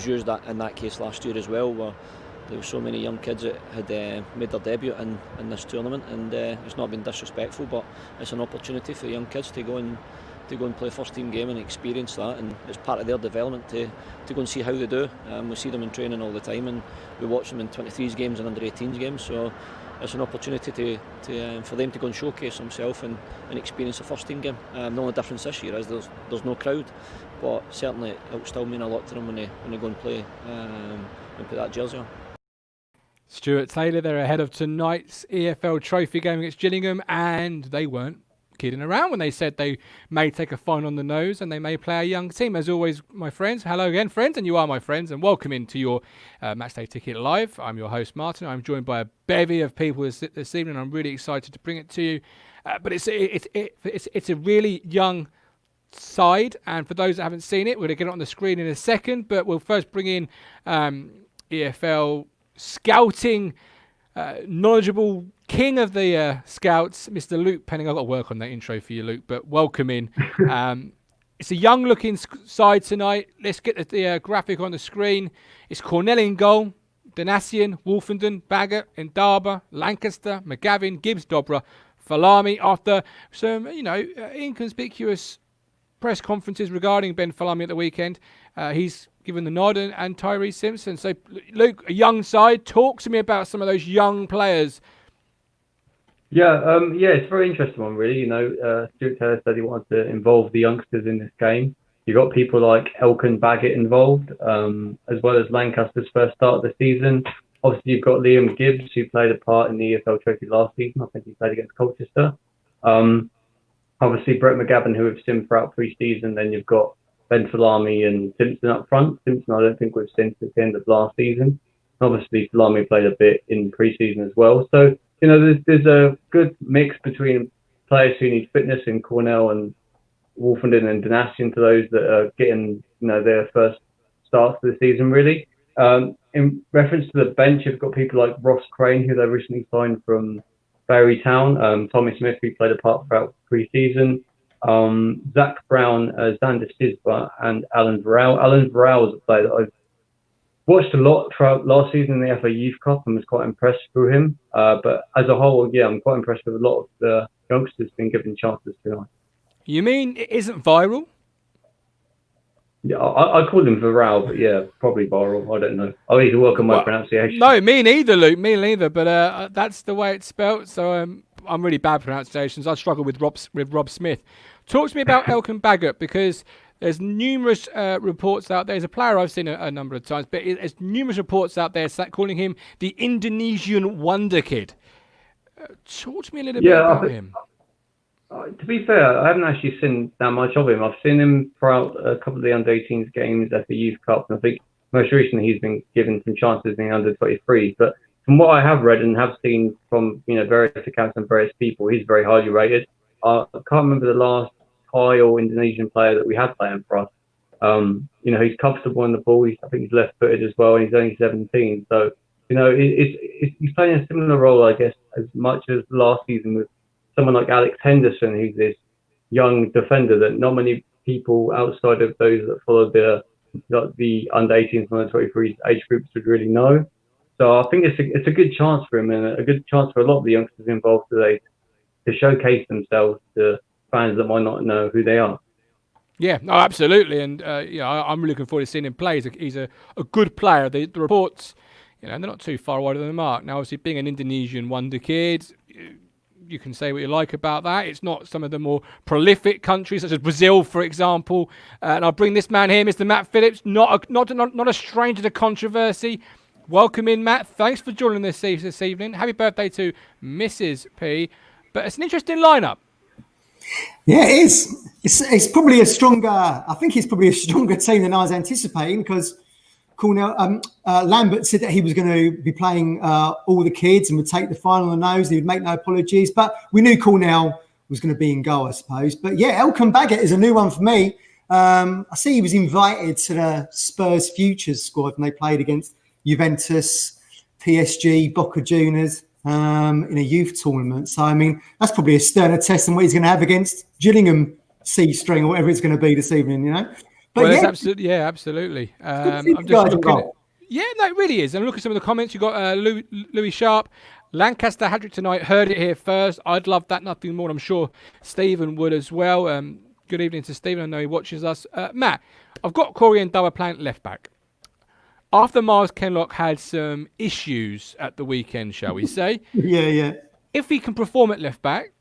was used that in that case last year as well, where there were so many young kids that had made their debut in this tournament, and it's not been disrespectful, but it's an opportunity for young kids to go and play a first team game and experience that, and it's part of their development to go and see how they do. We see them in training all the time, and we watch them in 23s games and under 18s games, so it's an opportunity for them to go and showcase themselves and experience a first team game. The only difference this year is there's no crowd, but certainly it will still mean a lot to them when they go and play and put that jersey on. Stuart Taylor, they're ahead of tonight's EFL Trophy game against Gillingham, and they weren't kidding around when they said they may take a fine on the nose and they may play a young team. As always, my friends, hello again, friends, and you are my friends, and welcome into your Matchday Ticket Live. I'm your host, Martin. I'm joined by a bevy of people this evening. I'm really excited to bring it to you. But it's a really young side, and for those that haven't seen it, we're going to get it on the screen in a second, but we'll first bring in EFL scouting knowledgeable king of the scouts, Mr. Luke Penning. I've got to work on that intro for you, Luke, but welcome in. It's a young looking side tonight. Let's get the graphic on the screen. It's Cornell in goal, Donassian, Wolfenden, Baggott, Dobra, Lancaster, McGavin, Gibbs, Dobra, Falami. After some inconspicuous press conferences regarding Ben Falami at the weekend, he's given the nod, and Tyree Simpson. So, Luke, a young side. Talk to me about some of those young players. Yeah, it's a very interesting one, really. Stuart Taylor said he wanted to involve the youngsters in this game. You've got people like Elkin Baggott involved, as well as Lancaster's first start of the season. Obviously, you've got Liam Gibbs, who played a part in the EFL Trophy last season. I think he played against Colchester. Obviously, Brett McGavin, who we've seen throughout pre-season. Then you've got Ben Falami and Simpson up front. Simpson, I don't think we've seen since the end of last season. Obviously, Falami played a bit in pre-season as well. So, there's a good mix between players who need fitness in Cornell and Wolfenden and Donassian, to those that are getting, their first starts of the season, really. In reference to the bench, you've got people like Ross Crane, who they recently signed from Barry Town. Tommy Smith, who played a part throughout pre-season. Zach Brown, Xander Sisba, and Alan Varel. Alan Varel is a player that I've watched a lot throughout last season in the FA Youth Cup and was quite impressed through him. But as a whole, I'm quite impressed with a lot of the youngsters being given chances tonight. You mean it isn't viral? Yeah, I call him Varel, but yeah, probably viral. I don't know. I need to work on my pronunciation. No, me neither, Luke. Me neither. But that's the way it's spelt. So I'm really bad at pronunciations. I struggle with Rob Smith. Talk to me about Elkin Baggott, because there's numerous reports out there. There's a player I've seen a number of times, but there's numerous reports out there calling him the Indonesian Wonder Kid. Talk to me a little bit about him. To be fair, I haven't actually seen that much of him. I've seen him throughout a couple of the under-18s games at the Youth Cup, and I think most recently he's been given some chances in the under-23. But from what I have read and have seen from various accounts and various people, he's very highly rated. I can't remember the last Thai or Indonesian player that we had playing for us. He's comfortable in the ball. I think he's left-footed as well, and he's only 17. So, he's playing a similar role, I guess, as much as last season with someone like Alex Henderson, who's this young defender that not many people outside of those that follow the under-18s and under-23s age groups would really know. So I think it's a good chance for him, and a good chance for a lot of the youngsters involved today to showcase themselves to fans that might not know who they are. Yeah, no, absolutely. And I'm really looking forward to seeing him play. He's a good player. The reports, they're not too far wide of the mark. Now, obviously, being an Indonesian wonder kid, you can say what you like about that. It's not some of the more prolific countries, such as Brazil, for example. And I'll bring this man here, Mr. Matt Phillips, not a stranger to controversy. Welcome in, Matt. Thanks for joining us this evening. Happy birthday to Mrs. P. But it's an interesting lineup. Yeah, it is. It's probably a stronger. I think it's probably a stronger team than I was anticipating, because Cornell Lambert said that he was going to be playing all the kids and would take the final on the nose. He would make no apologies, but we knew Cornell was going to be in goal, I suppose. But yeah, Elkin Baggott is a new one for me. I see he was invited to the Spurs Futures squad when they played against Juventus, PSG, Boca Juniors in a youth tournament. So, I mean, that's probably a sterner test than what he's going to have against Gillingham C string or whatever it's going to be this evening, But Well, yeah, absolutely. good to see I'm the just guys looking at. involved. Yeah, no, it really is. And look at some of the comments. You got Louis Sharp, Lancaster hat-trick tonight. Heard it here first. I'd love that nothing more. I'm sure Stephen would as well. Good evening to Stephen. I know he watches us. Matt, I've got Corey and Dobra playing left back. After Miles Kenlock had some issues at the weekend, shall we say? Yeah. If he can perform at left back,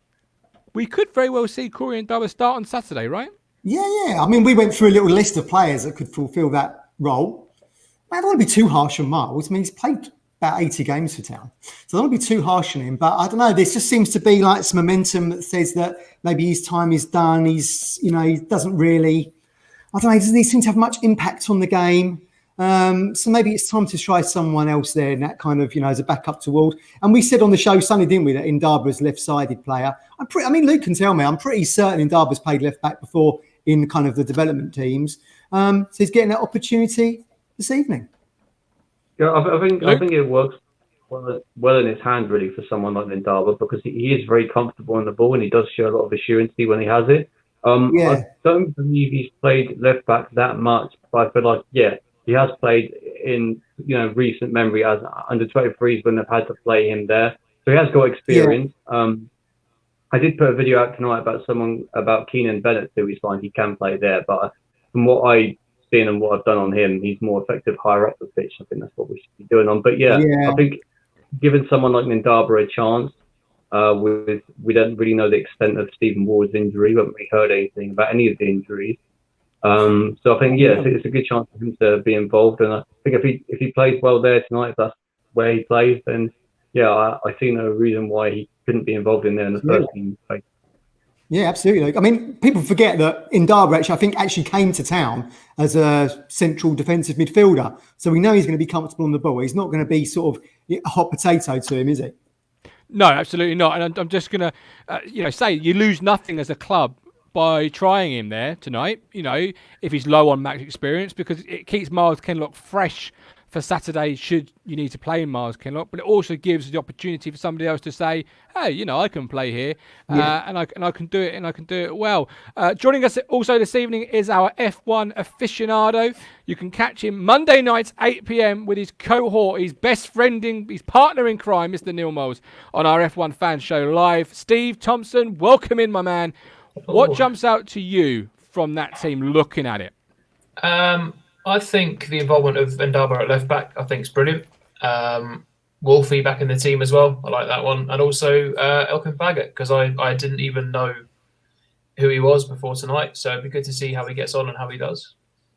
we could very well see Corey and Dobra start on Saturday, right? Yeah. I mean, we went through a little list of players that could fulfil that role. I don't want to be too harsh on Miles. I mean, he's played about 80 games for Town. So I don't want to be too harsh on him. But I don't know. There just seems to be like some momentum that says that maybe his time is done. He's, he doesn't really, I don't know, he doesn't seem to have much impact on the game. So maybe it's time to try someone else there in that kind of, as a backup to Ward. And we said on the show Sunday, didn't we, that Indabra's left-sided player. Luke can tell me, I'm pretty certain Indabra's played left back before in kind of the development teams. So he's getting that opportunity this evening. Yeah, I think it works well in his hand really for someone like Lindaba because he is very comfortable on the ball and he does show a lot of assurance when he has it. I don't believe he's played left back that much, but I feel like he has played in recent memory as under 23s when they've had to play him there, so he has got experience. I did put a video out tonight about Keenan Bennetts, who he's fine, he can play there, but from what I've seen and what I've done on him, he's more effective higher up the pitch. I think that's what we should be doing on. But I think giving someone like Ndaba a chance, we don't really know the extent of Stephen Ward's injury. We haven't really heard anything about any of the injuries. So I think it's a good chance for him to be involved. And I think if he plays well there tonight, if that's where he plays, then I see no reason why he couldn't be involved in there in the first team. Yeah, absolutely. I mean, people forget that Ndaba actually came to Town as a central defensive midfielder. So we know he's going to be comfortable on the ball. He's not going to be sort of a hot potato to him, is he? No, absolutely not. And I'm just going to, say you lose nothing as a club by trying him there tonight, if he's low on match experience, because it keeps Miles Kenlock fresh for Saturday should you need to play in Miles Kenlock, but it also gives the opportunity for somebody else to say, hey, I can play here and I can do it and I can do it well. Joining us also this evening is our F1 aficionado. You can catch him Monday nights 8 p.m. with his cohort, his best friend, his partner in crime, Mr. Neil Moles, on our F1 fan show live. Steve Thompson, welcome in, my man. What jumps out to you from that team looking at it? I think the involvement of Ndaba at left back, I think is brilliant. Wolfie back in the team as well. I like that one. And also Elkin Baggett, because I didn't even know who he was before tonight. So it'd be good to see how he gets on and how he does.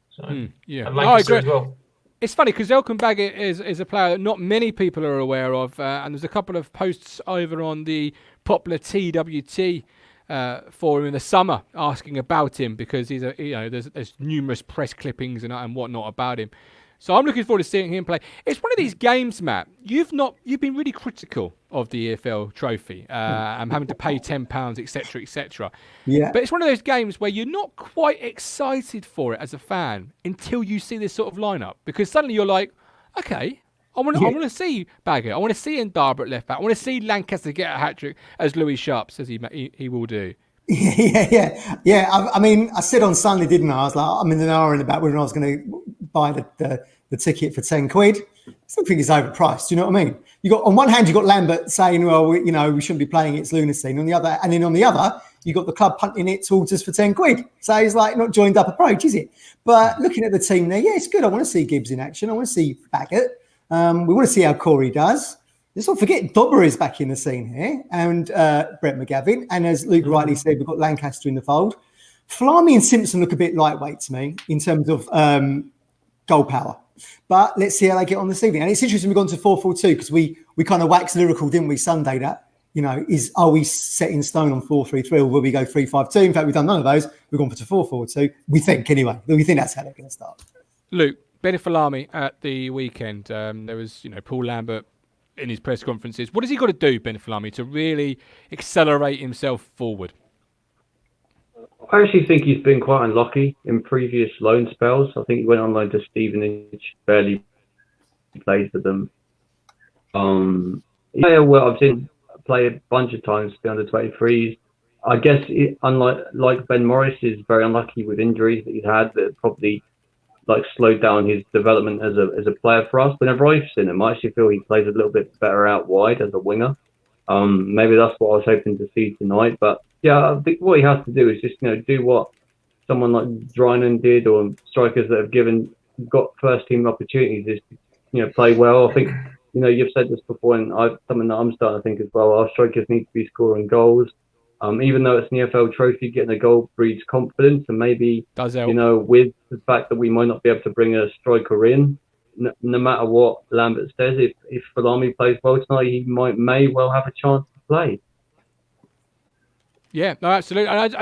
So, And Lancaster as well. It's funny because Elkin Baggett is a player that not many people are aware of. And there's a couple of posts over on the popular TWT for him in the summer asking about him because he's there's numerous press clippings and whatnot about him. So I'm looking forward to seeing him play. It's one of these games, Matt. You've been really critical of the EFL Trophy and having to pay £10, etc., etc. Yeah. But it's one of those games where you're not quite excited for it as a fan until you see this sort of lineup because suddenly you're like, okay. I want to see Baggett. I want to see Ndaba at left back. I want to see Lancaster get a hat-trick, as Louis Sharp says he will do. Yeah. I mean, I said on Sunday, didn't I? I was like, I'm in an hour and about whether I was going to buy the ticket for 10 quid. I still think it's overpriced. Do you know what I mean? On one hand, you got Lambert saying, well, we shouldn't be playing it's lunacy. And on the other, you got the club punting it towards us for 10 quid. So it's like not joined up approach, is it? But looking at the team there, it's good. I want to see Gibbs in action. I want to see Baggett. We want to see how Corey does. Let's not forget Dobra is back in the scene here and Brett McGavin. And as Luke rightly said, we've got Lancaster in the fold. Flammy and Simpson look a bit lightweight to me in terms of goal power. But let's see how they get on this evening. And it's interesting we've gone to 4-4-2 because we kind of waxed lyrical, didn't we, Sunday, that, are we set in stone on 4-3-3 or will we go 3-5-2? In fact, we've done none of those. We've gone for 4-4-2. We think, anyway. We think that's how they're going to start. Luke. Benny Falami at the weekend. There was, Paul Lambert in his press conferences. What has he got to do, Benny Falami, to really accelerate himself forward? I actually think he's been quite unlucky in previous loan spells. I think he went on loan to Stevenage, barely played for them. I've seen play a bunch of times for the under 23s. I guess unlike Ben Morris is very unlucky with injuries that he's had that probably slowed down his development as a player for us. Whenever I've seen him, I actually feel he plays a little bit better out wide as a winger. Maybe that's what I was hoping to see tonight. But yeah, I think what he has to do is just do what someone like Drynan did, or strikers that have got first team opportunities, is play well. I think you've said this before, and something that I'm starting to think as well. Our strikers need to be scoring goals. Even though it's an EFL Trophy, getting a goal breeds confidence, and maybe does help. With the fact that we might not be able to bring a striker in, no matter what Lambert says, if Falami plays well tonight, he may well have a chance to play. Yeah, no, absolutely. And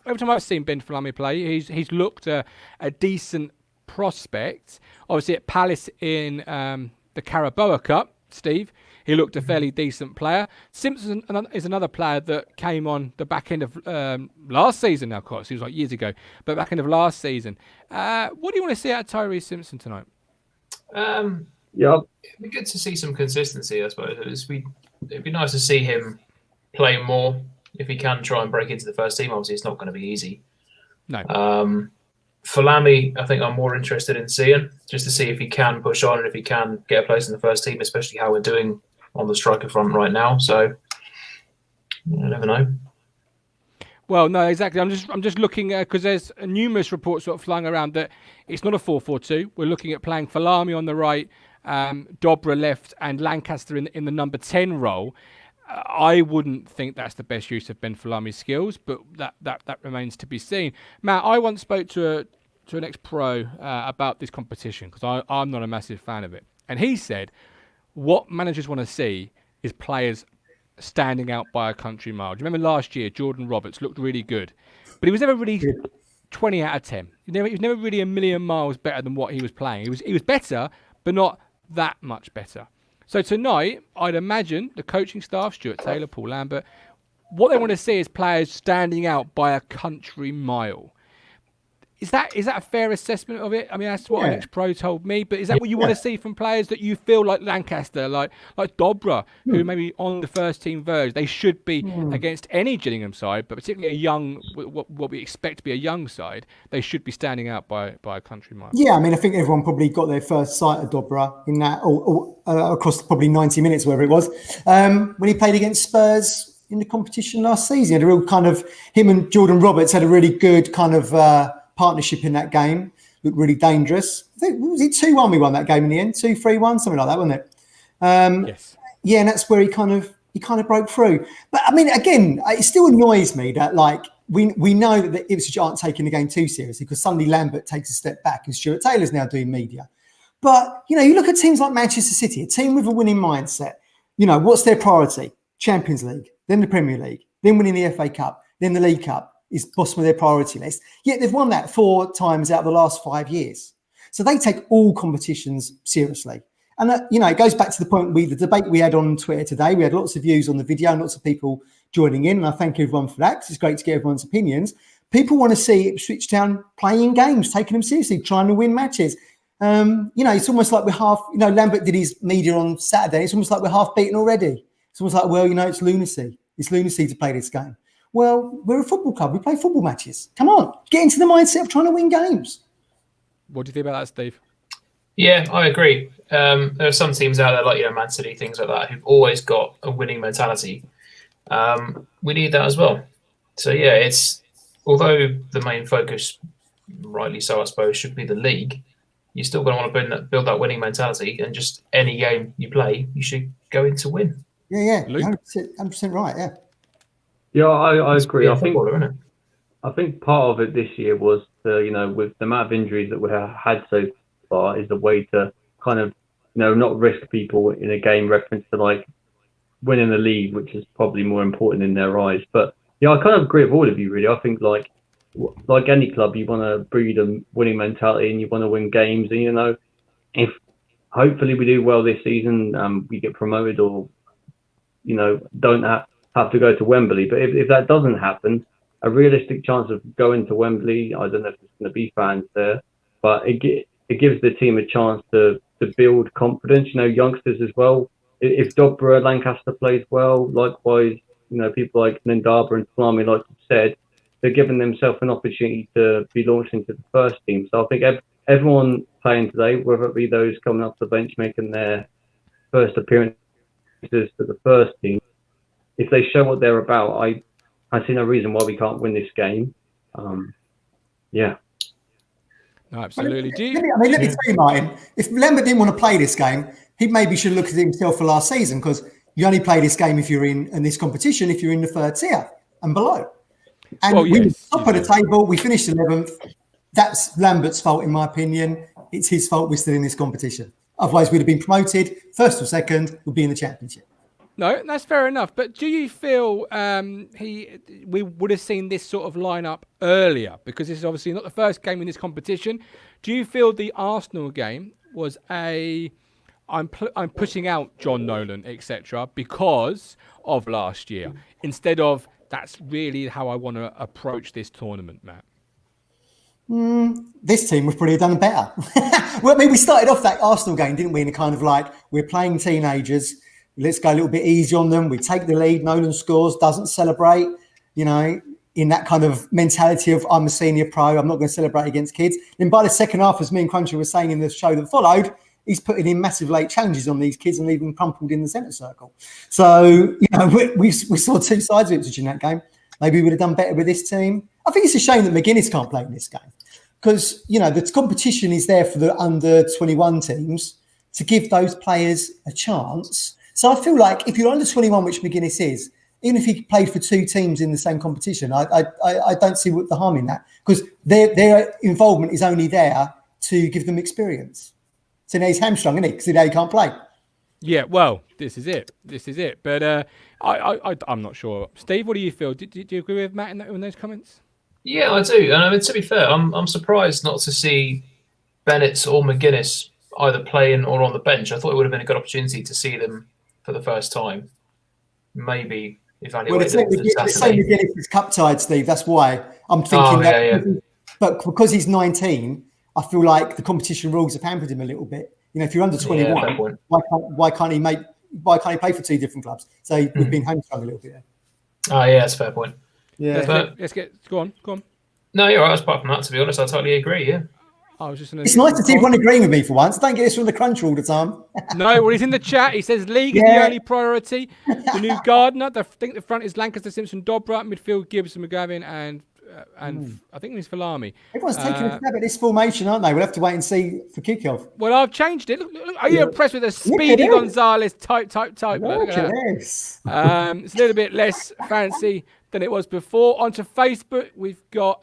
every time I've seen Ben Falami play, he's looked a decent prospect. Obviously at Palace in the Carabao Cup, Steve, he looked a fairly decent player. Simpson is another player that came on the back end of last season. Now, of course, he was years ago, but back end of last season. What do you want to see out of Tyrese Simpson tonight? Yeah, it'd be good to see some consistency, I suppose. It'd be nice to see him play more if he can try and break into the first team. Obviously, it's not going to be easy. No. Falami, I think I'm more interested in seeing, just to see if he can push on and if he can get a place in the first team, especially how we're doing on the striker front right now. So you never know. Well, no, exactly. I'm just looking because there's numerous reports sort of flying around that it's not a 4-4-2. We're looking at playing Falami on the right, Dobra left, and Lancaster in the number 10 role. I wouldn't think that's the best use of Ben Falami's skills, but that remains to be seen. Matt, I once spoke to an ex-pro about this competition because I'm not a massive fan of it, and he said what managers want to see is players standing out by a country mile. Do you remember last year Jordan Roberts looked really good, but he was never really 20 out of 10. He was never really a million miles better than what he was playing. He was better, but not that much better. So tonight, I'd imagine the coaching staff, Stuart Taylor, Paul Lambert, what they want to see is players standing out by a country mile. Is that a fair assessment of it? I mean, that's what an ex-pro told me. But is that what you want to see from players that you feel like Lancaster, like Dobra, who maybe on the first team verge, they should be against any Gillingham side, but particularly a young, what we expect to be a young side, they should be standing out by a country mile. Yeah, I mean, I think everyone probably got their first sight of Dobra in that, across probably 90 minutes, wherever it was, when he played against Spurs in the competition last season. He had a real kind of, him and Jordan Roberts had a really good kind of partnership in that game. Looked really dangerous. I think, was it 2-1 we won that game in the end? 2-3-1, something like that, wasn't it? Yes. Yeah, and that's where he kind of broke through. But I mean, again, it still annoys me that we know that the Ipswich aren't taking the game too seriously because suddenly Lambert takes a step back and Stuart Taylor's now doing media. But you look at teams like Manchester City, a team with a winning mindset. What's their priority? Champions League, then the Premier League, then winning the FA Cup, then the League Cup is bottom of their priority list. Yet they've won that 4 times out of the last 5 years. So they take all competitions seriously. And it goes back to the debate we had on Twitter today. We had lots of views on the video and lots of people joining in. And I thank everyone for that because it's great to get everyone's opinions. People want to see Ipswich Town playing games, taking them seriously, trying to win matches. It's almost like we're half, Lambert did his media on Saturday. It's almost like we're half beaten already. It's almost like, well, it's lunacy. It's lunacy to play this game. Well, we're a football club. We play football matches. Come on, get into the mindset of trying to win games. What do you think about that, Steve? Yeah, I agree. There are some teams out there like Man City, things like that, who've always got a winning mentality. We need that as well. So yeah, it's although the main focus, rightly so, I suppose, should be the league. You're still going to want to build that winning mentality, and just any game you play, you should go in to win. Yeah, 100% right. Yeah. Yeah, I agree. I think part of it this year was with the amount of injuries that we have had so far is a way to kind of not risk people in a game reference to winning the league, which is probably more important in their eyes. But yeah, I kind of agree with all of you really. I think like any club, you want to breed a winning mentality and you want to win games. And if hopefully we do well this season, we get promoted or don't have to go to Wembley. But if that doesn't happen, a realistic chance of going to Wembley, I don't know if there's going to be fans there, but it gives the team a chance to build confidence. Youngsters as well. If Dobra Lancaster plays well, likewise, people like Ndaba and Salami, like you said, they're giving themselves an opportunity to be launched into the first team. So I think everyone playing today, whether it be those coming up the bench making their first appearances to the first team, if they show what they're about, I see no reason why we can't win this game. Yeah. No, absolutely. Let me tell you, Martin, if Lambert didn't want to play this game, he maybe should look at himself for last season, because you only play this game if you're in this competition, if you're in the third tier and below. And we were top of the table. We finished 11th. That's Lambert's fault, in my opinion. It's his fault we're still in this competition. Otherwise, we'd have been promoted. First or second, we'd be in the championship. No, that's fair enough. But do you feel we would have seen this sort of lineup earlier? Because this is obviously not the first game in this competition. Do you feel the Arsenal game was I'm pushing out John Nolan, etc., because of last year, instead of that's really how I want to approach this tournament, Matt? This team would probably have done better. Well, I mean, we started off that Arsenal game, didn't we? In a kind of like, we're playing teenagers. Let's go a little bit easy on them. We take the lead. Nolan scores, doesn't celebrate, in that kind of mentality of I'm a senior pro. I'm not going to celebrate against kids. Then by the second half, as me and Crunchy were saying in the show that followed, he's putting in massive late challenges on these kids and leaving them crumpled in the centre circle. So, we saw two sides of it in that game. Maybe we would have done better with this team. I think it's a shame that McGuinness can't play in this game, because, the competition is there for the under 21 teams to give those players a chance. So I feel like if you're under 21, which McGuinness is, even if he played for two teams in the same competition, I don't see what the harm in that, because their involvement is only there to give them experience. So now he's hamstrung, isn't he? Because now he can't play. Yeah, well, this is it. But I'm not sure. Steve, what do you feel? Do you agree with Matt in those comments? Yeah, I do. And I mean, to be fair, I'm surprised not to see Bennetts or McGuinness either playing or on the bench. I thought it would have been a good opportunity to see them for the first time. Maybe evaluate them. The same McGuinness is cup tied, Steve. That's why I'm thinking that. But because he's 19, I feel like the competition rules have hampered him a little bit. If you're under 21, why can't he play for two different clubs? So we've been hamstrung a little bit there. Oh, yeah, that's a fair point. Yeah, go on. No, you're right. Apart from that, to be honest, I totally agree. Yeah. It's nice to see one agreeing with me for once. Don't get this from the crunch all the time. No, well, he's in the chat. He says league is the only priority. The new Gardner. I think the front is Lancaster, Simpson, Dobra. Midfield, Gibson, McGavin, and I think it's Falami. Everyone's taking a stab at this formation, aren't they? We'll have to wait and see for kickoff. Well, I've changed it. Look, are you impressed with the speedy Gonzalez type? Look at this. It's a little bit less fancy than it was before. Onto Facebook, we've got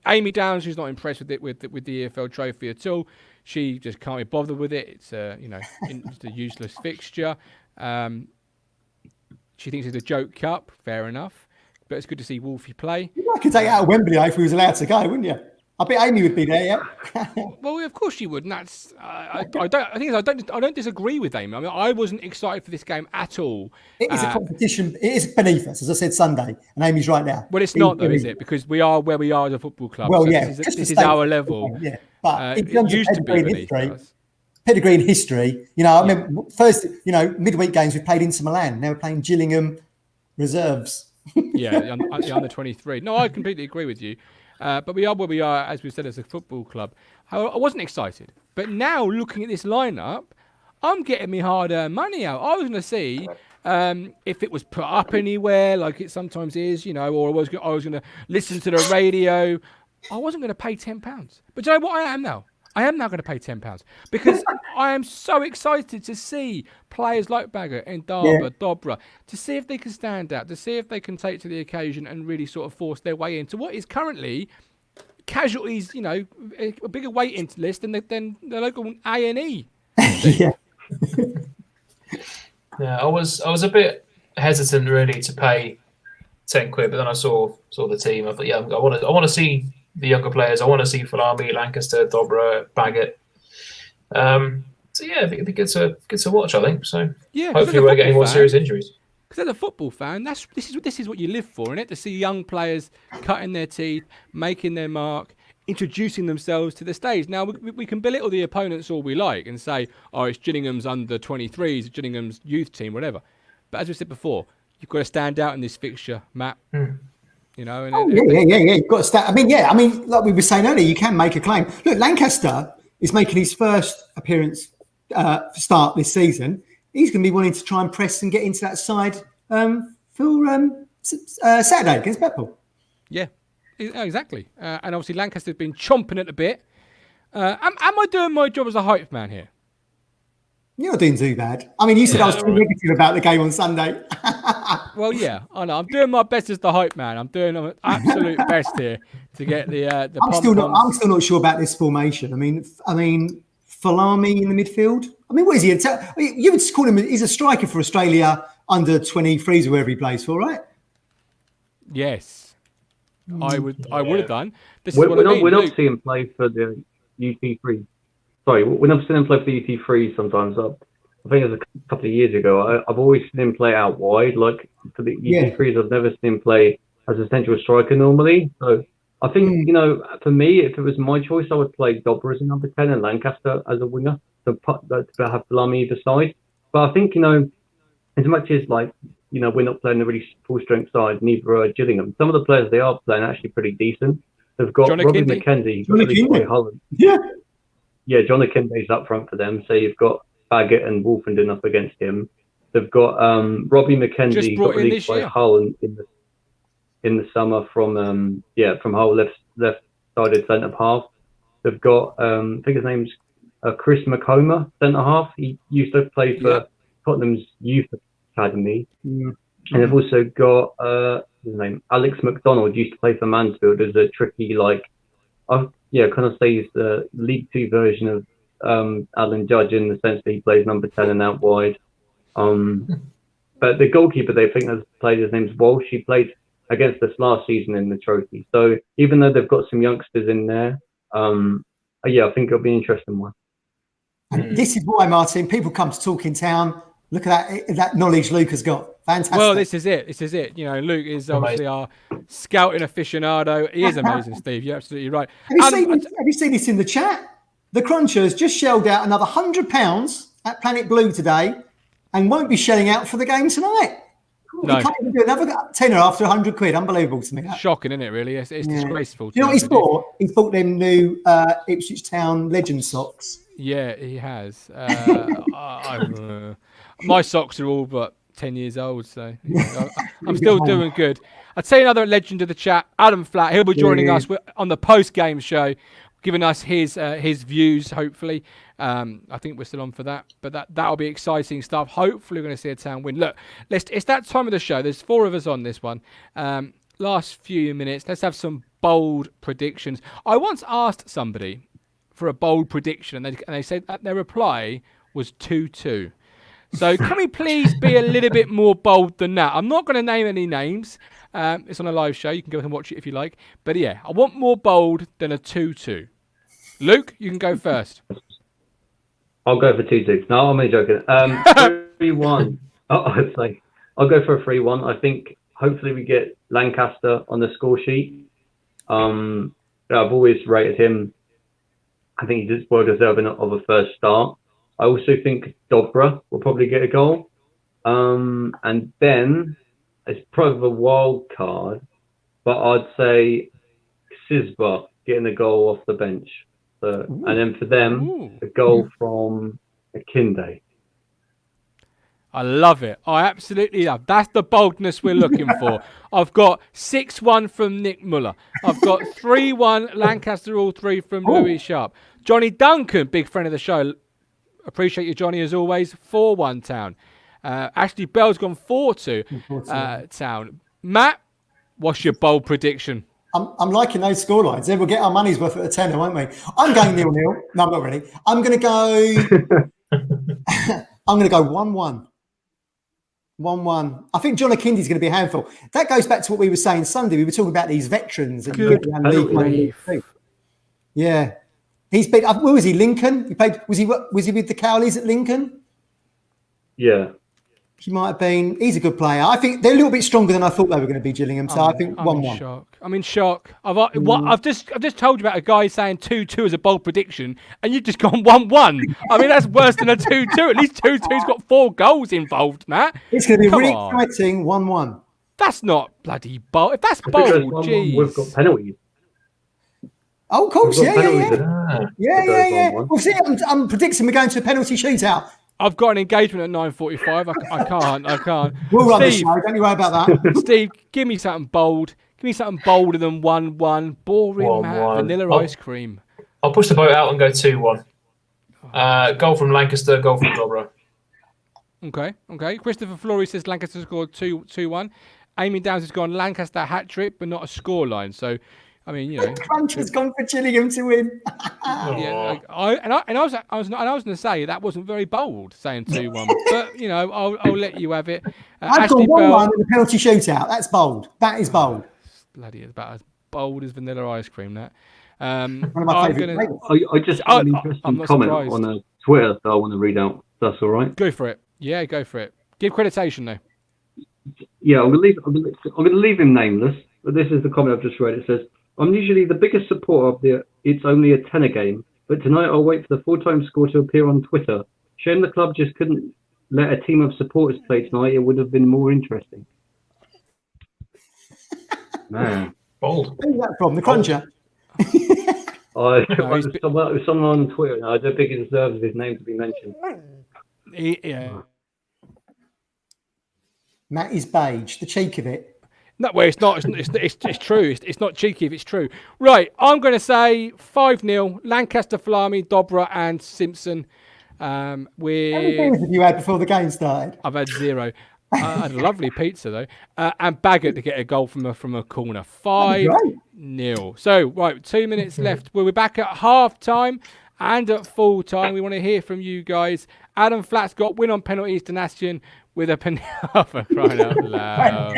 Amy Downs, who's not impressed with it with the EFL Trophy at all. She just can't be bothered with it. It's it's a useless fixture. She thinks it's a joke cup. Fair enough. But it's good to see Wolfie play. I could take it out of Wembley if we was allowed to go, wouldn't you? I bet Amy would be there, yeah. Well, of course she would, and that's. I don't disagree with Amy. I mean, I wasn't excited for this game at all. It is a competition. It is beneath us, as I said Sunday, and Amy's right now. Well, it's not though, is it? Because we are where we are as a football club. Well, so yeah, this is our level. Yeah, but in it terms used of to be beneath us. Pedigree in history. I remember first. Midweek games we played Inter Milan. Now we're playing Gillingham reserves. Yeah, the under 23. No, I completely agree with you. But we are where we are, as we said, as a football club. I wasn't excited. But now, looking at this lineup, I'm getting me hard-earned money out. I was going to see if it was put up anywhere, like it sometimes is, or I was going to listen to the radio. I wasn't going to pay £10. But do you know what I am now? I am now going to pay £10 because I am so excited to see players like Baggett and Dobra, to see if they can stand out, to see if they can take to the occasion and really sort of force their way into what is currently casualties, a bigger waiting list than the local A&E. Yeah. Yeah, I was a bit hesitant really to pay £10, but then I saw the team. I thought, I want to see the younger players. I want to see Falami, Lancaster, Dobra, Baggett. So yeah, it'd be good to watch, I think. So yeah, hopefully we won't get any more serious injuries. Because as a football fan, this is what you live for, isn't it? To see young players cutting their teeth, making their mark, introducing themselves to the stage. Now we can belittle the opponents all we like and say, oh, it's Gillingham's under 23s, Gillingham's youth team, whatever. But as we said before, you've got to stand out in this fixture, Matt. You know, and yeah. You've got to start. I mean, like we were saying earlier, you can make a claim. Look, Lancaster is making his first appearance start this season. He's going to be wanting to try and press and get into that side for Saturday against Blackpool. Yeah, exactly. And obviously, Lancaster's been chomping at the bit. Am I doing my job as a hype man here? You're not doing too bad. I mean, you said I was too negative about the game on Sunday. Well, yeah, I know. I'm doing my best as the hype man. I'm doing my absolute best here to get the. I'm still not sure about this formation. I mean, Falami in the midfield. I mean, what is he? You would call him. He's a striker for Australia under 23s, wherever he plays for, right? Yes, I would have done. We're not seeing him play for the UT3. Sorry, we're not seeing him play for the UT3 sometimes. I think it was a couple of years ago. I've always seen him play out wide. Like for the UT3s, I've never seen him play as a central striker normally. So I think, for me, if it was my choice, I would play Dobra as a number 10 and Lancaster as a winger to have Falami either side. But I think, as much as we're not playing a really full strength side, neither are Gillingham. Some of the players they are playing actually pretty decent. They've got Robbie McKenzie, Holland. Yeah, John Akinde's up front for them. So you've got Baggett and Wolfenden up against him. They've got Robbie McKenzie got released by Hull in the summer from Hull left-sided centre half. They've got I think his name's Chris McComa, centre half. He used to play for Tottenham's youth academy. And they've also got his name Alex McDonald, used to play for Mansfield as a tricky kind of say he's the League Two version of Alan Judge in the sense that he plays number 10 and out wide. But the goalkeeper they think has played, his name's Walsh. He played against us last season in the trophy. So even though they've got some youngsters in there, I think it'll be an interesting one. And this is why, Martin, people come to Talking Town. Look at that knowledge Luke has got. Fantastic. Well, this is it. Luke is obviously our scouting aficionado. He is amazing, Steve. You're absolutely right. Have you seen this in the chat? The Crunchers just shelled out another £100 at Planet Blue today and won't be shelling out for the game tonight. No. You can't even do another tenner after £100. Unbelievable to me. Shocking, isn't it, really? It's disgraceful. You know what he's bought? He's bought them new Ipswich Town Legend socks. Yeah, he has. My socks are all but 10 years old, so I'm still doing good. I'd say another legend of the chat, Adam Flatt. He'll be joining us on the post-game show, giving us his views, hopefully. I think we're still on for that, but that'll be exciting stuff. Hopefully we're going to see a Town win. Look, it's that time of the show. There's 4 of us on this one. Last few minutes, let's have some bold predictions. I once asked somebody for a bold prediction, and they said that their reply was 2-2. So can we please be a little bit more bold than that? I'm not going to name any names. It's on a live show. You can go and watch it if you like. But yeah, I want more bold than a 2-2. Luke, you can go first. I'll go for 2-2. No, I'm only joking. 3-1. I'll go for a 3-1. I think hopefully we get Lancaster on the score sheet. I've always rated him. I think he's well deserving of a first start. I also think Dobra will probably get a goal. And then it's probably a wild card, but I'd say Sisba getting a goal off the bench. So, and then for them, a goal from Akinde. I love it. I absolutely love. That's the boldness we're looking for. I've got 6-1 from Nick Muller. I've got 3-1 Lancaster, all 3 from Louis Sharp. Johnny Duncan, big friend of the show. Appreciate you, Johnny, as always. 4-1 Town. Ashley Bell's gone 4-2 Town. Matt, what's your bold prediction? I'm liking those scorelines. Then we'll get our money's worth at a tenner, won't we? I'm going 0-0. No, I'm not really. I'm going to go. I'm going to go 1-1. 1-1. I think John Akinde's going to be a handful. That goes back to what we were saying Sunday. We were talking about these veterans. Good. Yeah. He's been. Where was he? Lincoln. He played. Was he with the Cowleys at Lincoln? Yeah. He might have been. He's a good player. I think they're a little bit stronger than I thought they were going to be, Gillingham. So I think 1-1. I'm in shock. I've just told you about a guy saying 2-2 as a bold prediction, and you've just gone 1-1. I mean, that's worse than a 2-2. At least 2-2's got 4 goals involved, Matt. It's going to be really exciting. 1-1. That's not bloody bold. If that's bold, geez. We've got penalties. Oh, of course, yeah. Yeah. Well, see, I'm predicting we're going to a penalty shootout. I've got an engagement at 9:45. I can't. We'll run the show. Don't you worry about that. Steve, give me something bold. Give me something bolder than 1-1. Boring, Matt. Vanilla ice cream. I'll push the boat out and go 2-1. Goal from Lancaster, goal from Dobra. Okay. Christopher Flory says Lancaster scored 2-1. Amy Downs has gone Lancaster hat trick, but not a scoreline. So, I mean, Crunch has gone for Gillingham to win. Yeah, I was going to say that wasn't very bold saying 2-1, but I'll let you have it. I've gone 1-1 in the penalty shootout. That's bold. That is bold. Bloody, it's about as bold as vanilla ice cream. That. One of my favourite flavors. I just have an interesting comment on Twitter that I want to read out. That's all right. Go for it. Yeah, go for it. Give creditation though. Yeah, I'm going to leave him nameless, but this is the comment I've just read. It says, "I'm usually the biggest supporter of the it's only a tenner game, but tonight I'll wait for the full-time score to appear on Twitter. Shame the club just couldn't let a team of supporters play tonight. It would have been more interesting." Man. Bold. Where's that from? The Cruncher? It was someone on Twitter, and I don't think it deserves his name to be mentioned. Yeah. Matt is beige. The cheek of it. No, well, it's not. It's true. It's not cheeky if it's true. Right, I'm going to say 5-0. Lancaster, Flamy, Dobra, and Simpson. How many beers have you had before the game started? I've had 0. I had a lovely pizza though, and Baggett to get a goal from a corner. 5-0. So right, 2 minutes left. We'll be back at half time and at full time. We want to hear from you guys. Adam Flatt's got win on penalties to Nastian with a penalty for crying out loud.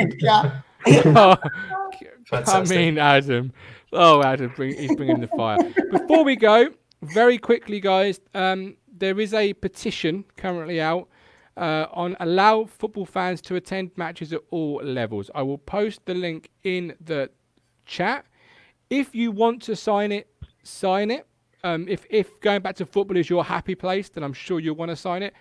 I mean, Adam. Oh, Adam, he's bringing the fire. Before we go, very quickly, guys, there is a petition currently out on allow football fans to attend matches at all levels. I will post the link in the chat. If you want to sign it, sign it. If going back to football is your happy place, then I'm sure you'll want to sign it.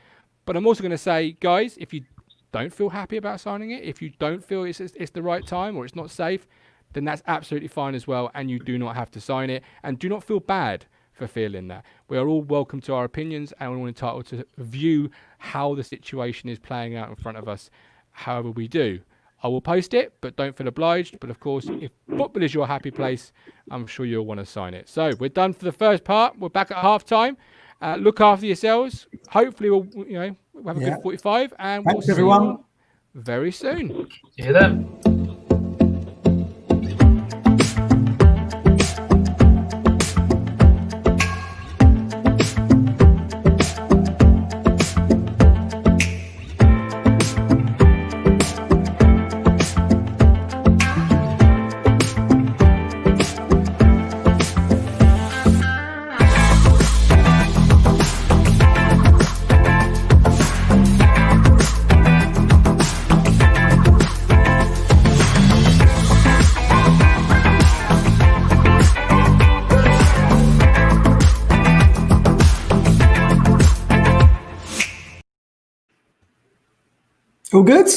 But I'm also going to say, guys, if you don't feel happy about signing it, if you don't feel it's the right time or it's not safe, then that's absolutely fine as well, and you do not have to sign it. And do not feel bad for feeling that. We are all welcome to our opinions, and we're all entitled to view how the situation is playing out in front of us, however we do. I will post it, but don't feel obliged. But of course, if football is your happy place, I'm sure you'll want to sign it. So we're done for the first part. We're back at half time. Look after yourselves. Hopefully we'll have a good 45, and we'll see you very soon. See you then. All good?